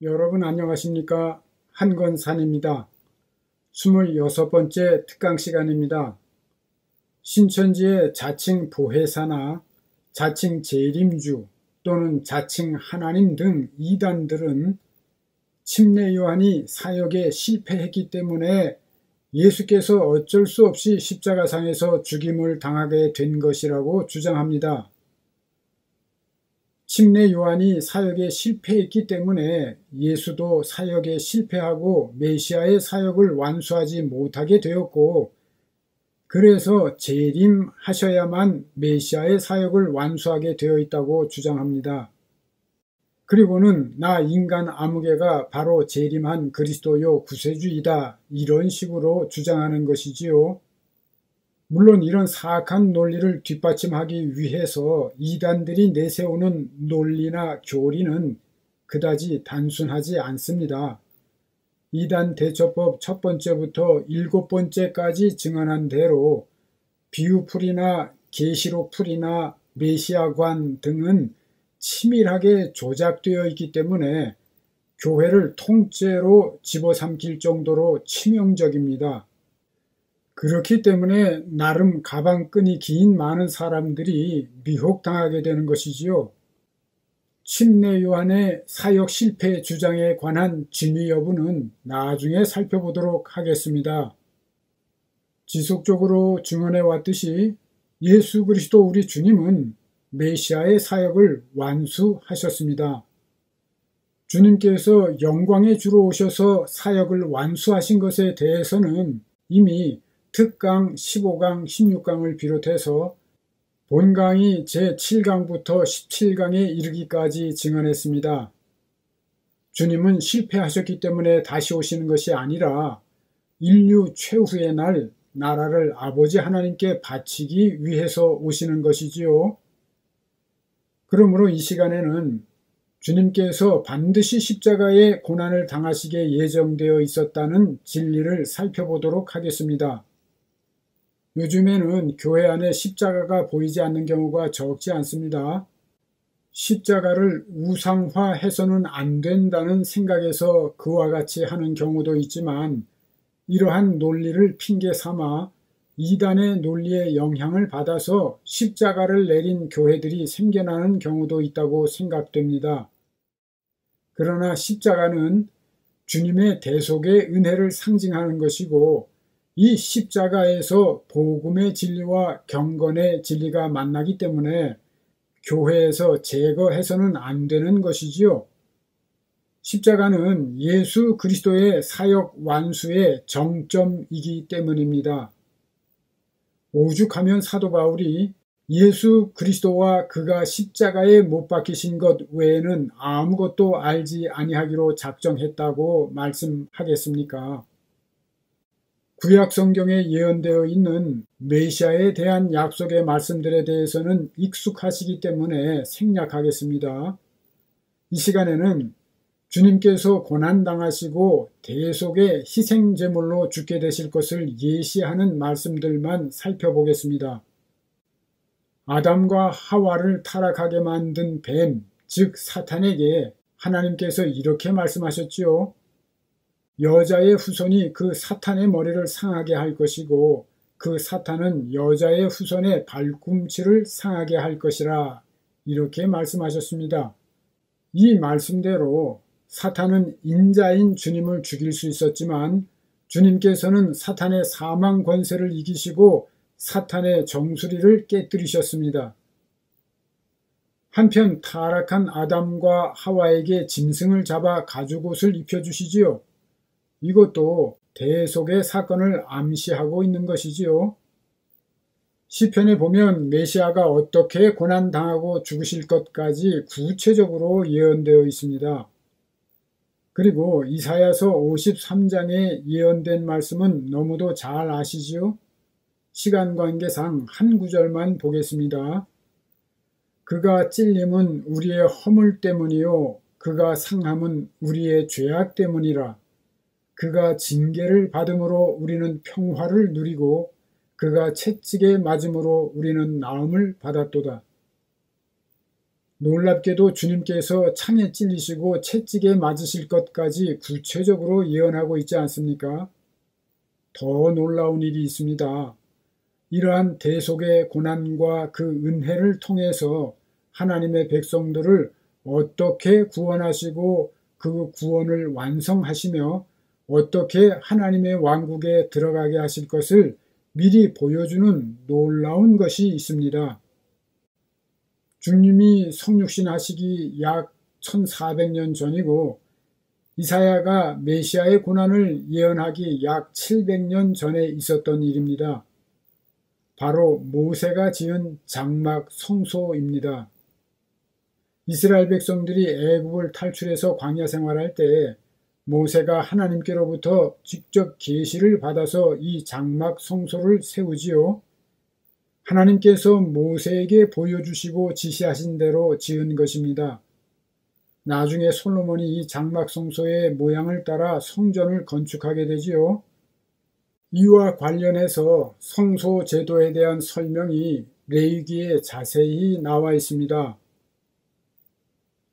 여러분 안녕하십니까? 한건산입니다. 26번째 특강 시간입니다. 신천지의 자칭 보혜사나 자칭 재림주 또는 자칭 하나님 등 이단들은 침례 요한이 사역에 실패했기 때문에 예수께서 어쩔 수 없이 십자가상에서 죽임을 당하게 된 것이라고 주장합니다. 침례 요한이 사역에 실패했기 때문에 예수도 사역에 실패하고 메시아의 사역을 완수하지 못하게 되었고, 그래서 재림하셔야만 메시아의 사역을 완수하게 되어 있다고 주장합니다. 그리고는 나 인간 아무개가 바로 재림한 그리스도요 구세주이다, 이런 식으로 주장하는 것이지요. 물론 이런 사악한 논리를 뒷받침하기 위해서 이단들이 내세우는 논리나 교리는 그다지 단순하지 않습니다. 이단 대처법 첫 번째부터 7번째까지 증언한 대로 비유풀이나 계시록풀이나 메시아관 등은 치밀하게 조작되어 있기 때문에 교회를 통째로 집어삼킬 정도로 치명적입니다. 그렇기 때문에 나름 가방끈이 긴 많은 사람들이 미혹당하게 되는 것이지요. 침례 요한의 사역 실패 주장에 관한 진위 여부는 나중에 살펴보도록 하겠습니다. 지속적으로 증언해 왔듯이 예수 그리스도 우리 주님은 메시아의 사역을 완수하셨습니다. 주님께서 영광의 주로 오셔서 사역을 완수하신 것에 대해서는 이미 특강 15강, 16강을 비롯해서 본강이 제7강부터 17강에 이르기까지 증언했습니다. 주님은 실패하셨기 때문에 다시 오시는 것이 아니라 인류 최후의 날 나라를 아버지 하나님께 바치기 위해서 오시는 것이지요. 그러므로 이 시간에는 주님께서 반드시 십자가의 고난을 당하시게 예정되어 있었다는 진리를 살펴보도록 하겠습니다. 요즘에는 교회 안에 십자가가 보이지 않는 경우가 적지 않습니다. 십자가를 우상화해서는 안 된다는 생각에서 그와 같이 하는 경우도 있지만, 이러한 논리를 핑계 삼아 이단의 논리에 영향을 받아서 십자가를 내린 교회들이 생겨나는 경우도 있다고 생각됩니다. 그러나 십자가는 주님의 대속의 은혜를 상징하는 것이고, 이 십자가에서 복음의 진리와 경건의 진리가 만나기 때문에 교회에서 제거해서는 안 되는 것이지요. 십자가는 예수 그리스도의 사역 완수의 정점이기 때문입니다. 오죽하면 사도 바울이 예수 그리스도와 그가 십자가에 못 박히신 것 외에는 아무것도 알지 아니하기로 작정했다고 말씀하겠습니까? 구약 성경에 예언되어 있는 메시아에 대한 약속의 말씀들에 대해서는 익숙하시기 때문에 생략하겠습니다. 이 시간에는 주님께서 고난당하시고 대속의 희생제물로 죽게 되실 것을 예시하는 말씀들만 살펴보겠습니다. 아담과 하와를 타락하게 만든 뱀, 즉 사탄에게 하나님께서 이렇게 말씀하셨지요. 여자의 후손이 그 사탄의 머리를 상하게 할 것이고 그 사탄은 여자의 후손의 발꿈치를 상하게 할 것이라, 이렇게 말씀하셨습니다. 이 말씀대로 사탄은 인자인 주님을 죽일 수 있었지만 주님께서는 사탄의 사망 권세를 이기시고 사탄의 정수리를 깨뜨리셨습니다. 한편 타락한 아담과 하와에게 짐승을 잡아 가죽옷을 입혀주시지요. 이것도 대속의 사건을 암시하고 있는 것이지요. 시편에 보면 메시아가 어떻게 고난당하고 죽으실 것까지 구체적으로 예언되어 있습니다. 그리고 이사야서 53장에 예언된 말씀은 너무도 잘 아시지요? 시간 관계상 한 구절만 보겠습니다. 그가 찔림은 우리의 허물 때문이요 그가 상함은 우리의 죄악 때문이라. 그가 징계를 받음으로 우리는 평화를 누리고 그가 채찍에 맞음으로 우리는 나음을 받았도다. 놀랍게도 주님께서 창에 찔리시고 채찍에 맞으실 것까지 구체적으로 예언하고 있지 않습니까? 더 놀라운 일이 있습니다. 이러한 대속의 고난과 그 은혜를 통해서 하나님의 백성들을 어떻게 구원하시고 그 구원을 완성하시며 어떻게 하나님의 왕국에 들어가게 하실 것을 미리 보여주는 놀라운 것이 있습니다. 주님이 성육신 하시기 약 1400년 전이고 이사야가 메시아의 고난을 예언하기 약 700년 전에 있었던 일입니다. 바로 모세가 지은 장막 성소입니다. 이스라엘 백성들이 애굽을 탈출해서 광야 생활할 때 모세가 하나님께로부터 직접 계시를 받아서 이 장막 성소를 세우지요. 하나님께서 모세에게 보여주시고 지시하신 대로 지은 것입니다. 나중에 솔로몬이 이 장막 성소의 모양을 따라 성전을 건축하게 되지요. 이와 관련해서 성소 제도에 대한 설명이 레위기에 자세히 나와 있습니다.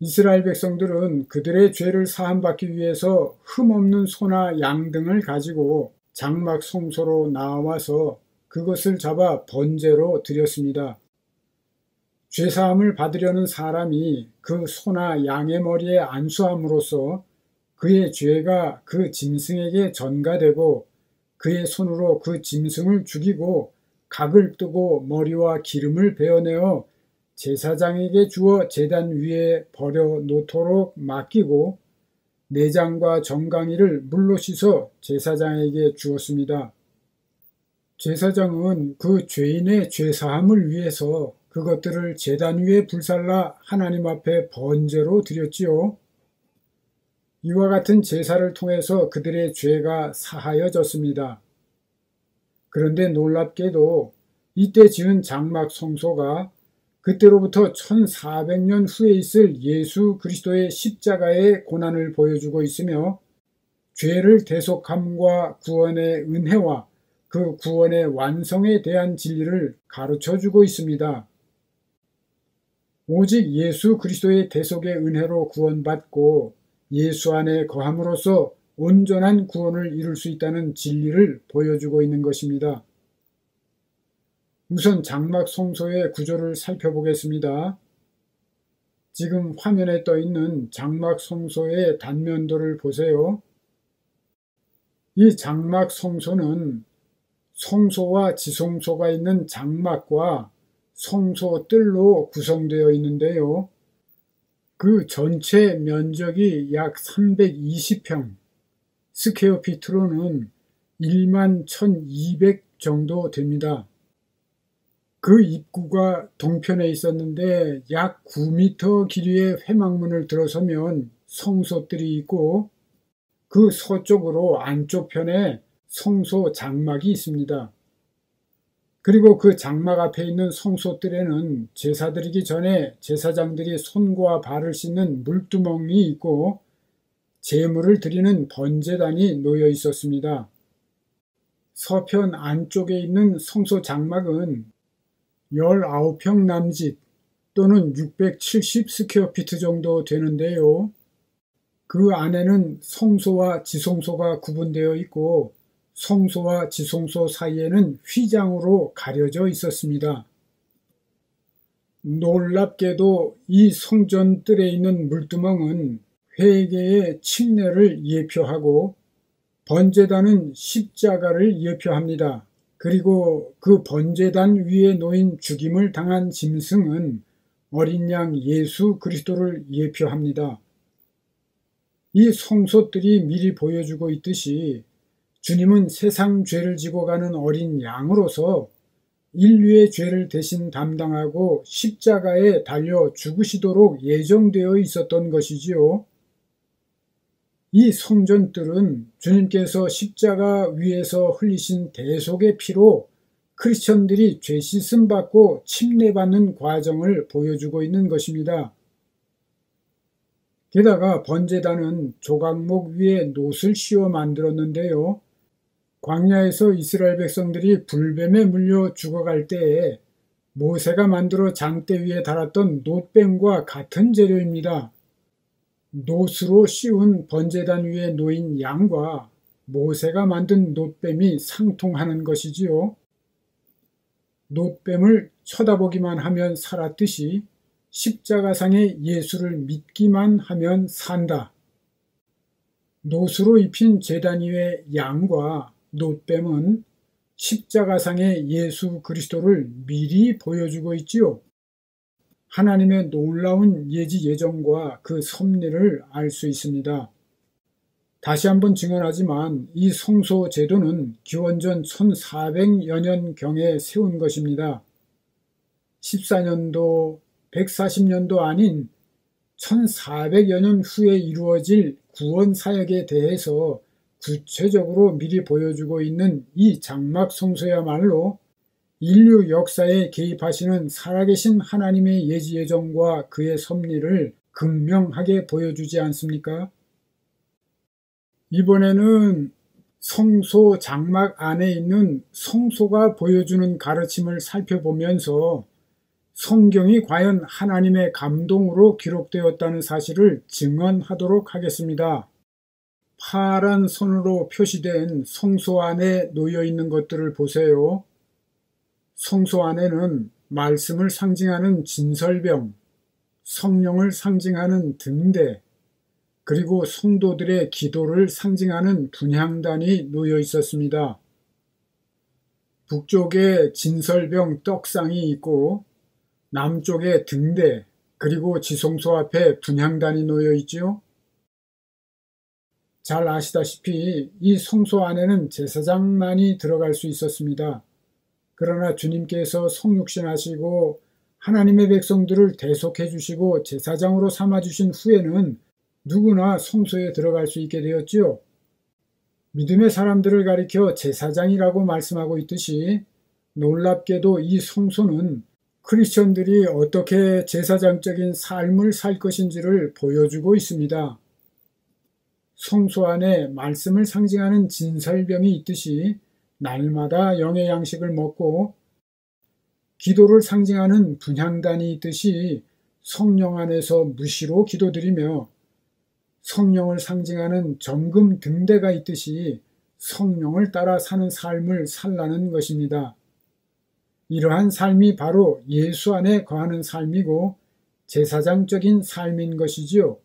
이스라엘 백성들은 그들의 죄를 사함받기 위해서 흠없는 소나 양 등을 가지고 장막 성소로 나와서 그것을 잡아 번제로 드렸습니다. 죄사함을 받으려는 사람이 그 소나 양의 머리에 안수함으로써 그의 죄가 그 짐승에게 전가되고 그의 손으로 그 짐승을 죽이고 각을 뜨고 머리와 기름을 베어내어 제사장에게 주어 제단 위에 버려 놓도록 맡기고 내장과 정강이를 물로 씻어 제사장에게 주었습니다. 제사장은 그 죄인의 죄사함을 위해서 그것들을 제단 위에 불살라 하나님 앞에 번제로 드렸지요. 이와 같은 제사를 통해서 그들의 죄가 사하여졌습니다. 그런데 놀랍게도 이때 지은 장막 성소가 그때로부터 1400년 후에 있을 예수 그리스도의 십자가의 고난을 보여주고 있으며 죄를 대속함과 구원의 은혜와 그 구원의 완성에 대한 진리를 가르쳐주고 있습니다. 오직 예수 그리스도의 대속의 은혜로 구원받고 예수 안에 거함으로써 온전한 구원을 이룰 수 있다는 진리를 보여주고 있는 것입니다. 우선 장막 성소의 구조를 살펴보겠습니다. 지금 화면에 떠 있는 장막 성소의 단면도를 보세요. 이 장막 성소는 성소와 지성소가 있는 장막과 성소 뜰로 구성되어 있는데요. 그 전체 면적이 약 320평, 스퀘어피트로는 11,200 정도 됩니다. 그 입구가 동편에 있었는데 약 9m 길이의 회막문을 들어서면 성소뜰이 있고 그 서쪽으로 안쪽 편에 성소 장막이 있습니다. 그리고 그 장막 앞에 있는 성소뜰에는 제사 드리기 전에 제사장들이 손과 발을 씻는 물두멍이 있고 제물을 드리는 번제단이 놓여 있었습니다. 서편 안쪽에 있는 성소 장막은 19평 남짓 또는 670 스퀘어피트 정도 되는데요. 그 안에는 성소와 지성소가 구분되어 있고 성소와 지성소 사이에는 휘장으로 가려져 있었습니다. 놀랍게도 이 성전 뜰에 있는 물두멍은 회개의 침례를 예표하고 번제단은 십자가를 예표합니다. 그리고 그 번제단 위에 놓인 죽임을 당한 짐승은 어린 양 예수 그리스도를 예표합니다. 이 성소들이 미리 보여주고 있듯이 주님은 세상 죄를 지고 가는 어린 양으로서 인류의 죄를 대신 담당하고 십자가에 달려 죽으시도록 예정되어 있었던 것이지요. 이 성전뜰은 주님께서 십자가 위에서 흘리신 대속의 피로 크리스천들이 죄 씻음 받고 침례받는 과정을 보여주고 있는 것입니다. 게다가 번제단은 조각목 위에 놋을 씌워 만들었는데요. 광야에서 이스라엘 백성들이 불뱀에 물려 죽어갈 때에 모세가 만들어 장대 위에 달았던 놋뱀과 같은 재료입니다. 놋으로 씌운 번제단 위에 놓인 양과 모세가 만든 놋뱀이 상통하는 것이지요. 놋뱀을 쳐다보기만 하면 살았듯이 십자가상의 예수를 믿기만 하면 산다. 놋으로 입힌 제단 위의 양과 놋뱀은 십자가상의 예수 그리스도를 미리 보여주고 있지요. 하나님의 놀라운 예지 예정과 그 섭리를 알 수 있습니다. 다시 한번 증언하지만 이 성소 제도는 기원전 1400여 년경에 세운 것입니다. 14년도, 140년도 아닌 1400여 년 후에 이루어질 구원 사역에 대해서 구체적으로 미리 보여주고 있는 이 장막 성소야말로 인류 역사에 개입하시는 살아계신 하나님의 예지 예정과 그의 섭리를 극명하게 보여주지 않습니까? 이번에는 성소 장막 안에 있는 성소가 보여주는 가르침을 살펴보면서 성경이 과연 하나님의 감동으로 기록되었다는 사실을 증언하도록 하겠습니다. 파란 선으로 표시된 성소 안에 놓여 있는 것들을 보세요. 성소 안에는 말씀을 상징하는 진설병, 성령을 상징하는 등대, 그리고 성도들의 기도를 상징하는 분향단이 놓여 있었습니다. 북쪽에 진설병 떡상이 있고 남쪽에 등대, 그리고 지성소 앞에 분향단이 놓여 있지요. 잘 아시다시피 이 성소 안에는 제사장만이 들어갈 수 있었습니다. 그러나 주님께서 성육신하시고 하나님의 백성들을 대속해 주시고 제사장으로 삼아주신 후에는 누구나 성소에 들어갈 수 있게 되었지요. 믿음의 사람들을 가리켜 제사장이라고 말씀하고 있듯이 놀랍게도 이 성소는 크리스천들이 어떻게 제사장적인 삶을 살 것인지를 보여주고 있습니다. 성소 안에 말씀을 상징하는 진설병이 있듯이 날마다 영의 양식을 먹고 기도를 상징하는 분향단이 있듯이 성령 안에서 무시로 기도드리며 성령을 상징하는 정금 등대가 있듯이 성령을 따라 사는 삶을 살라는 것입니다. 이러한 삶이 바로 예수 안에 거하는 삶이고 제사장적인 삶인 것이지요.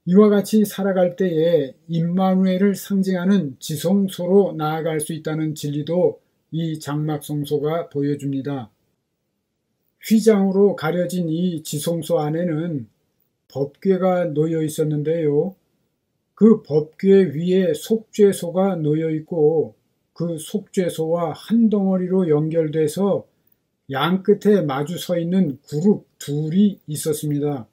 이와 같이 살아갈 때에 임마누엘을 상징하는 지성소로 나아갈 수 있다는 진리도 이 장막성소가 보여줍니다. 휘장으로 가려진 이 지성소 안에는 법궤가 놓여 있었는데요. 그 법궤 위에 속죄소가 놓여 있고 그 속죄소와 한 덩어리로 연결돼서 양 끝에 마주 서 있는 그룹 둘이 있었습니다.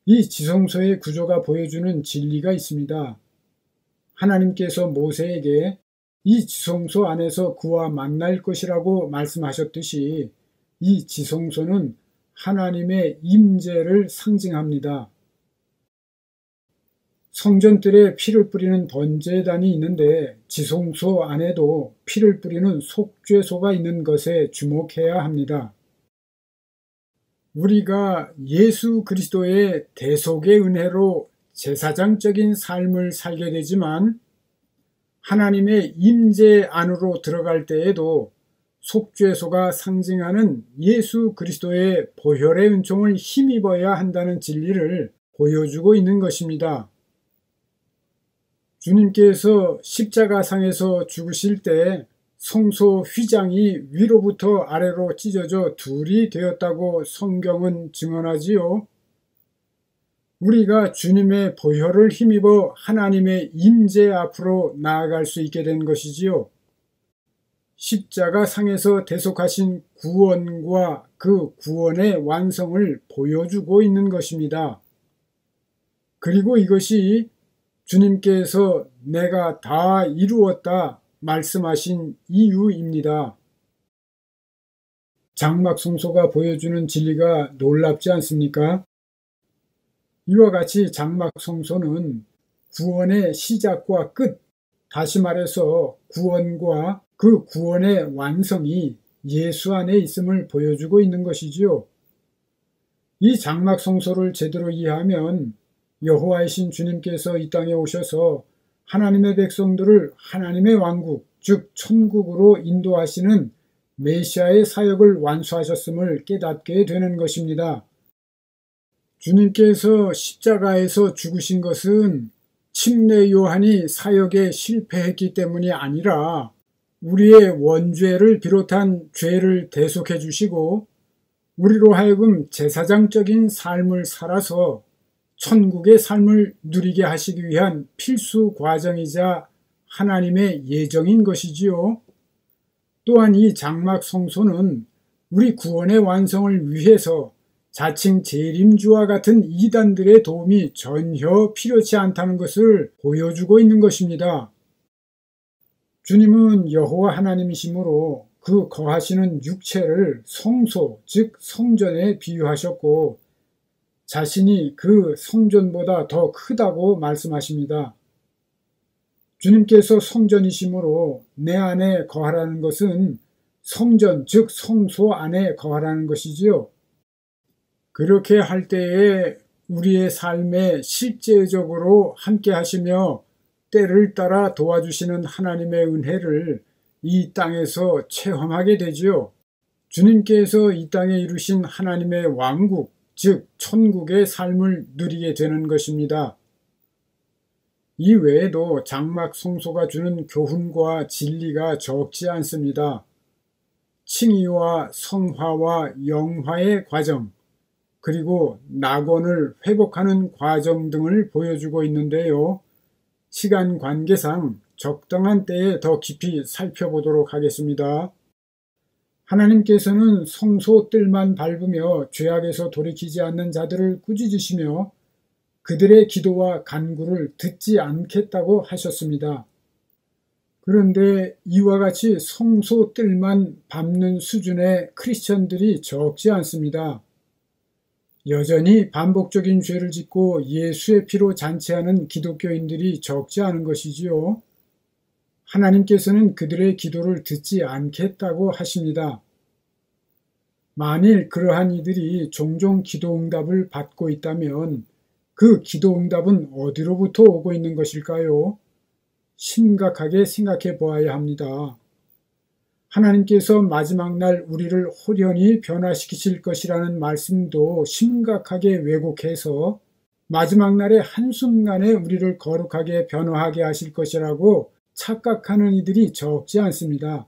이 지성소의 구조가 보여주는 진리가 있습니다. 하나님께서 모세에게 이 지성소 안에서 그와 만날 것이라고 말씀하셨듯이 이 지성소는 하나님의 임재를 상징합니다. 성전들에 피를 뿌리는 번제단이 있는데 지성소 안에도 피를 뿌리는 속죄소가 있는 것에 주목해야 합니다. 우리가 예수 그리스도의 대속의 은혜로 제사장적인 삶을 살게 되지만 하나님의 임재 안으로 들어갈 때에도 속죄소가 상징하는 예수 그리스도의 보혈의 은총을 힘입어야 한다는 진리를 보여주고 있는 것입니다. 주님께서 십자가상에서 죽으실 때 성소 휘장이 위로부터 아래로 찢어져 둘이 되었다고 성경은 증언하지요. 우리가 주님의 보혈을 힘입어 하나님의 임재 앞으로 나아갈 수 있게 된 것이지요. 십자가상에서 대속하신 구원과 그 구원의 완성을 보여주고 있는 것입니다. 그리고 이것이 주님께서 내가 다 이루었다 말씀하신 이유입니다. 장막성소가 보여주는 진리가 놀랍지 않습니까? 이와 같이 장막성소는 구원의 시작과 끝, 다시 말해서 구원과 그 구원의 완성이 예수 안에 있음을 보여주고 있는 것이지요. 이 장막 성소를 제대로 이해하면 여호와이신 주님께서 이 땅에 오셔서 하나님의 백성들을 하나님의 왕국, 즉 천국으로 인도하시는 메시아의 사역을 완수하셨음을 깨닫게 되는 것입니다. 주님께서 십자가에서 죽으신 것은 침례 요한이 사역에 실패했기 때문이 아니라 우리의 원죄를 비롯한 죄를 대속해 주시고 우리로 하여금 제사장적인 삶을 살아서 천국의 삶을 누리게 하시기 위한 필수 과정이자 하나님의 예정인 것이지요. 또한 이 장막 성소는 우리 구원의 완성을 위해서 자칭 재림주와 같은 이단들의 도움이 전혀 필요치 않다는 것을 보여주고 있는 것입니다. 주님은 여호와 하나님이시므로 그 거하시는 육체를 성소, 즉 성전에 비유하셨고 자신이 그 성전보다 더 크다고 말씀하십니다. 주님께서 성전이시므로 내 안에 거하라는 것은 성전, 즉 성소 안에 거하라는 것이지요. 그렇게 할 때에 우리의 삶에 실제적으로 함께 하시며 때를 따라 도와주시는 하나님의 은혜를 이 땅에서 체험하게 되지요. 주님께서 이 땅에 이루신 하나님의 왕국, 즉 천국의 삶을 누리게 되는 것입니다. 이 외에도 장막 성소가 주는 교훈과 진리가 적지 않습니다. 칭의와 성화와 영화의 과정, 그리고 낙원을 회복하는 과정 등을 보여주고 있는데요. 시간 관계상 적당한 때에 더 깊이 살펴보도록 하겠습니다. 하나님께서는 성소 뜰만 밟으며 죄악에서 돌이키지 않는 자들을 꾸짖으시며 그들의 기도와 간구를 듣지 않겠다고 하셨습니다. 그런데 이와 같이 성소 뜰만 밟는 수준의 크리스천들이 적지 않습니다. 여전히 반복적인 죄를 짓고 예수의 피로 잔치하는 기독교인들이 적지 않은 것이지요. 하나님께서는 그들의 기도를 듣지 않겠다고 하십니다. 만일 그러한 이들이 종종 기도응답을 받고 있다면 그 기도응답은 어디로부터 오고 있는 것일까요? 심각하게 생각해 보아야 합니다. 하나님께서 마지막 날 우리를 홀연히 변화시키실 것이라는 말씀도 심각하게 왜곡해서 마지막 날의 한순간에 우리를 거룩하게 변화하게 하실 것이라고 착각하는 이들이 적지 않습니다.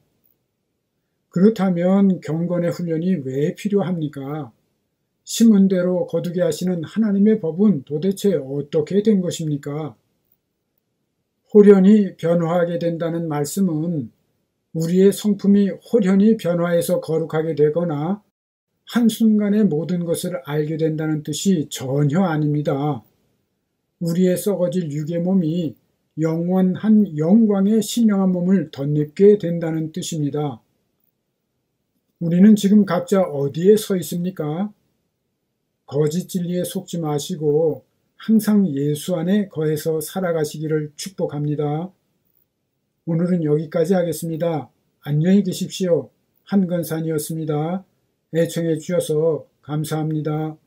그렇다면 경건의 훈련이 왜 필요합니까? 심은 대로 거두게 하시는 하나님의 법은 도대체 어떻게 된 것입니까? 홀연히 변화하게 된다는 말씀은 우리의 성품이 홀연히 변화해서 거룩하게 되거나 한순간에 모든 것을 알게 된다는 뜻이 전혀 아닙니다. 우리의 썩어질 육의 몸이 영원한 영광의 신령한 몸을 덧입게 된다는 뜻입니다. 우리는 지금 각자 어디에 서 있습니까? 거짓 진리에 속지 마시고 항상 예수 안에 거해서 살아가시기를 축복합니다. 오늘은 여기까지 하겠습니다. 안녕히 계십시오. 한건산이었습니다. 애청해 주셔서 감사합니다.